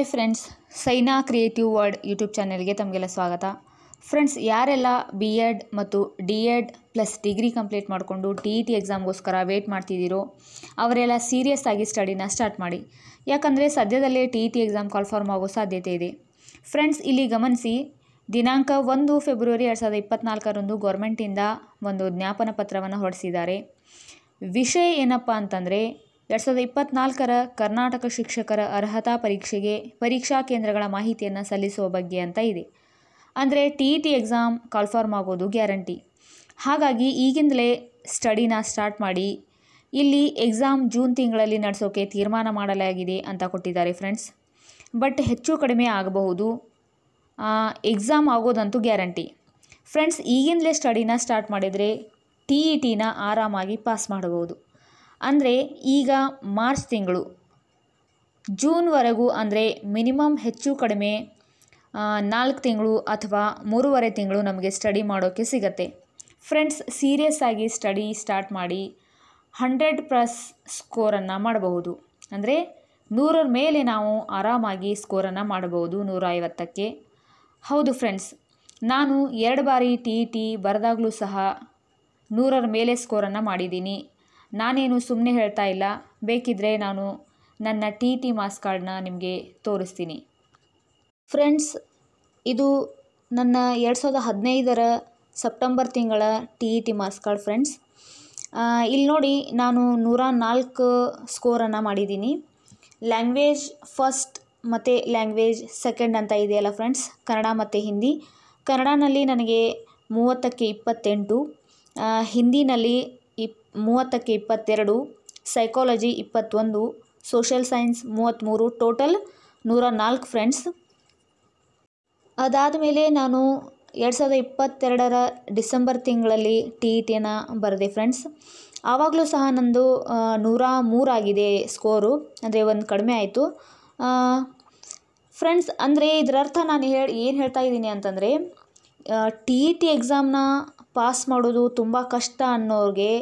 Hi friends, Saina creative word YouTube ಚಾನೆಲ್ಗೆ ತಮಗೆಲ್ಲ ಸ್ವಾಗತ. ಫ್ರೆಂಡ್ಸ್, ಯಾರೆಲ್ಲ BEd ಮತ್ತು DEd ಪ್ಲಸ್ ಡಿಗ್ರಿ ಕಂಪ್ಲೀಟ್ ಮಾಡಿಕೊಂಡು TET ಎಕ್ಸಾಮ್ಗೋಸ್ಕರ ವೇಟ್ ಮಾಡ್ತಿದ್ದೀರೋ ಅವರೆಲ್ಲ ಸೀರಿಯಸ್ ಆಗಿ ಸ್ಟಡಿನ ಸ್ಟಾರ್ಟ್ ಮಾಡಿ. ಯಾಕಂದರೆ ಸದ್ಯದಲ್ಲೇ TET ಎಕ್ಸಾಮ್ ಕಾಲ್ಫಾರ್ಮ್ ಆಗೋ ಸಾಧ್ಯತೆ ಇದೆ. ಫ್ರೆಂಡ್ಸ್, ಇಲ್ಲಿ ಗಮನಿಸಿ, ದಿನಾಂಕ 1 ಫೆಬ್ರವರಿ 2024 ಗೌರ್ಮೆಂಟಿಂದ ಒಂದು ಜ್ಞಾಪನ ಪತ್ರವನ್ನು ಹೊರಡಿಸಿದ್ದಾರೆ. ವಿಷಯ ಏನಪ್ಪ ಅಂತಂದರೆ 2024 ಕರ್ನಾಟಕ ಶಿಕ್ಷಕರ ಅರ್ಹತಾ ಪರೀಕ್ಷೆಗೆ ಪರೀಕ್ಷಾ ಕೇಂದ್ರಗಳ ಮಾಹಿತಿಯನ್ನು ಸಲ್ಲಿಸುವ ಬಗ್ಗೆ ಅಂತ ಇದೆ. ಅಂದರೆ TET ಎಕ್ಸಾಮ್ ಕಾಲ್ಫಾರ್ಮ್ ಆಗೋದು ಗ್ಯಾರಂಟಿ. ಹಾಗಾಗಿ ಈಗಿಂದಲೇ ಸ್ಟಡಿನ ಸ್ಟಾರ್ಟ್ ಮಾಡಿ. ಇಲ್ಲಿ ಎಕ್ಸಾಮ್ ಜೂನ್ ತಿಂಗಳಲ್ಲಿ ನಡೆಸೋಕೆ ತೀರ್ಮಾನ ಮಾಡಲಾಗಿದೆ ಅಂತ ಕೊಟ್ಟಿದ್ದಾರೆ ಫ್ರೆಂಡ್ಸ್. ಬಟ್ ಹೆಚ್ಚು ಕಡಿಮೆ ಆಗಬಹುದು. ಎಕ್ಸಾಮ್ ಆಗೋದಂತೂ ಗ್ಯಾರಂಟಿ. ಫ್ರೆಂಡ್ಸ್, ಈಗಿಂದಲೇ ಸ್ಟಡಿನ ಸ್ಟಾರ್ಟ್ ಮಾಡಿದರೆ TETನ ಆರಾಮಾಗಿ ಪಾಸ್ ಮಾಡಬಹುದು. ಅಂದರೆ ಈಗ ಮಾರ್ಚ್ ತಿಂಗಳು, ಜೂನ್ವರೆಗೂ ಅಂದರೆ ಮಿನಿಮಮ್ ಹೆಚ್ಚು ಕಡಿಮೆ 4 ತಿಂಗಳು ಅಥವಾ 3.5 ತಿಂಗಳು ನಮಗೆ ಸ್ಟಡಿ ಮಾಡೋಕ್ಕೆ ಸಿಗತ್ತೆ. ಫ್ರೆಂಡ್ಸ್, ಸೀರಿಯಸ್ ಆಗಿ ಸ್ಟಡಿ ಸ್ಟಾರ್ಟ್ ಮಾಡಿ 100+ ಸ್ಕೋರನ್ನು ಮಾಡಬಹುದು. ಅಂದರೆ 100ರ ಮೇಲೆ ನಾವು ಆರಾಮಾಗಿ ಸ್ಕೋರನ್ನು ಮಾಡಬಹುದು, 150ಕ್ಕೆ. ಹೌದು ಫ್ರೆಂಡ್ಸ್, ನಾನು 2 ಬಾರಿ TET ಬರೆದಾಗಲೂ ಸಹ 100ರ ಮೇಲೆ ಸ್ಕೋರನ್ನು ಮಾಡಿದ್ದೀನಿ. ನಾನೇನು ಸುಮ್ಮನೆ ಹೇಳ್ತಾ ಇಲ್ಲ. ಬೇಕಿದ್ದರೆ ನಾನು ನನ್ನ TET ಮಾರ್ಕ್ಸ್ ಕಾರ್ಡ್ನ ನಿಮಗೆ ತೋರಿಸ್ತೀನಿ. ಫ್ರೆಂಡ್ಸ್, ಇದು ನನ್ನ 2015ರ ಸೆಪ್ಟೆಂಬರ್ ತಿಂಗಳ TET ಮಾರ್ಕ್ಸ್ ಕಾರ್ಡ್ ಫ್ರೆಂಡ್ಸ್. ಇಲ್ಲಿ ನೋಡಿ, ನಾನು 104 ಸ್ಕೋರನ್ನು ಮಾಡಿದ್ದೀನಿ. ಲ್ಯಾಂಗ್ವೇಜ್ ಫಸ್ಟ್ ಮತ್ತು ಲ್ಯಾಂಗ್ವೇಜ್ ಸೆಕೆಂಡ್ ಅಂತ ಇದೆಯಲ್ಲ ಫ್ರೆಂಡ್ಸ್, ಕನ್ನಡ ಮತ್ತು ಹಿಂದಿ. ಕನ್ನಡನಲ್ಲಿ ನನಗೆ 30ಕ್ಕೆ 28, ಹಿಂದಿನಲ್ಲಿ 30ಕ್ಕೆ 22, psychology 21, social science 33, total 104 friends. ಅದಾದಮೇಲೆ ನಾನು 2022ರ ಡಿಸೆಂಬರ್ ತಿಂಗಳಲ್ಲಿ TETನ ಬರೆದೆ ಫ್ರೆಂಡ್ಸ್. ಆವಾಗಲೂ ಸಹ ನಂದು 103 ಆಗಿದೆ ಸ್ಕೋರು, ಅಂದರೆ ಒಂದು ಕಡಿಮೆ ಆಯಿತು ಫ್ರೆಂಡ್ಸ್. ಅಂದರೆ ಇದರರ್ಥ ನಾನು ಏನು ಹೇಳ್ತಾ ಇದ್ದೀನಿ ಅಂತಂದರೆ, TET ಎಕ್ಸಾಮ್ನ ಪಾಸ್ ಮಾಡೋದು ತುಂಬ ಕಷ್ಟ ಅನ್ನೋರಿಗೆ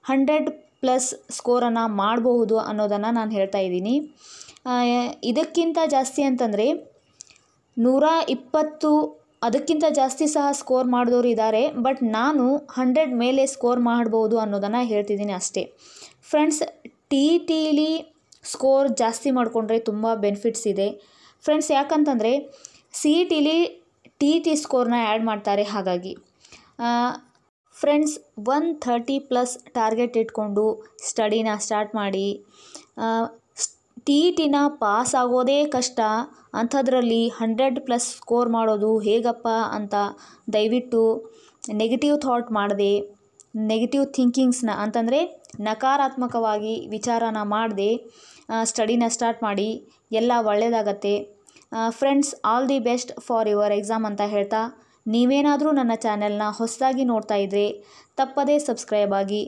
100+ ಸ್ಕೋರನ್ನು ಮಾಡಬಹುದು ಅನ್ನೋದನ್ನು ನಾನು ಹೇಳ್ತಾ ಇದ್ದೀನಿ. ಇದಕ್ಕಿಂತ ಜಾಸ್ತಿ ಅಂತಂದರೆ 120, ಅದಕ್ಕಿಂತ ಜಾಸ್ತಿ ಸಹ ಸ್ಕೋರ್ ಮಾಡಿದವರು ಇದ್ದಾರೆ. ಬಟ್ ನಾನು 100 ಮೇಲೆ ಸ್ಕೋರ್ ಮಾಡ್ಬೋದು ಅನ್ನೋದನ್ನು ಹೇಳ್ತಿದ್ದೀನಿ ಅಷ್ಟೇ ಫ್ರೆಂಡ್ಸ್. TETಲಿ ಸ್ಕೋರ್ ಜಾಸ್ತಿ ಮಾಡಿಕೊಂಡ್ರೆ ತುಂಬ ಬೆನಿಫಿಟ್ಸ್ ಇದೆ ಫ್ರೆಂಡ್ಸ್. ಯಾಕಂತಂದರೆ CETಲಿ TET ಸ್ಕೋರ್ನ ಆ್ಯಡ್ ಮಾಡ್ತಾರೆ. ಹಾಗಾಗಿ ಫ್ರೆಂಡ್ಸ್, 130+ ಟಾರ್ಗೆಟ್ ಇಟ್ಕೊಂಡು ಸ್ಟಡಿನ ಸ್ಟಾರ್ಟ್ ಮಾಡಿ. TETನ ಪಾಸ್ ಆಗೋದೇ ಕಷ್ಟ, ಅಂಥದ್ರಲ್ಲಿ 100+ ಸ್ಕೋರ್ ಮಾಡೋದು ಹೇಗಪ್ಪ ಅಂತ ದಯವಿಟ್ಟು ನೆಗೆಟಿವ್ ಥಾಟ್ ಮಾಡದೆ, ನೆಗೆಟಿವ್ ಥಿಂಕಿಂಗ್ಸ್ನ ಅಂತಂದರೆ ನಕಾರಾತ್ಮಕವಾಗಿ ವಿಚಾರನ ಮಾಡದೆ ಸ್ಟಡಿನ ಸ್ಟಾರ್ಟ್ ಮಾಡಿ. ಎಲ್ಲ ಒಳ್ಳೆಯದಾಗತ್ತೆ friends. All the best for your exam ಅಂತ ಹೇಳ್ತಾ, ನೀವೇನಾದರೂ ನನ್ನ ಚಾನೆಲ್ನ ಹೊಸದಾಗಿ ನೋಡ್ತಾ ಇದ್ದರೆ ತಪ್ಪದೇ ಸಬ್ಸ್ಕ್ರೈಬ್ ಆಗಿ,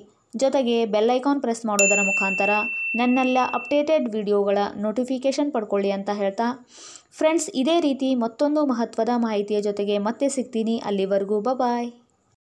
ಜೊತೆಗೆ ಬೆಲ್ ಐಕಾನ್ ಪ್ರೆಸ್ ಮಾಡೋದರ ಮುಖಾಂತರ ನನ್ನೆಲ್ಲ ಅಪ್ಡೇಟೆಡ್ ವಿಡಿಯೋಗಳ ನೋಟಿಫಿಕೇಷನ್ ಪಡ್ಕೊಳ್ಳಿ ಅಂತ ಹೇಳ್ತಾ, ಫ್ರೆಂಡ್ಸ್, ಇದೇ ರೀತಿ ಮತ್ತೊಂದು ಮಹತ್ವದ ಮಾಹಿತಿಯ ಜೊತೆಗೆ ಮತ್ತೆ ಸಿಗ್ತೀನಿ. ಅಲ್ಲಿವರೆಗೂ ಬಾಯ್.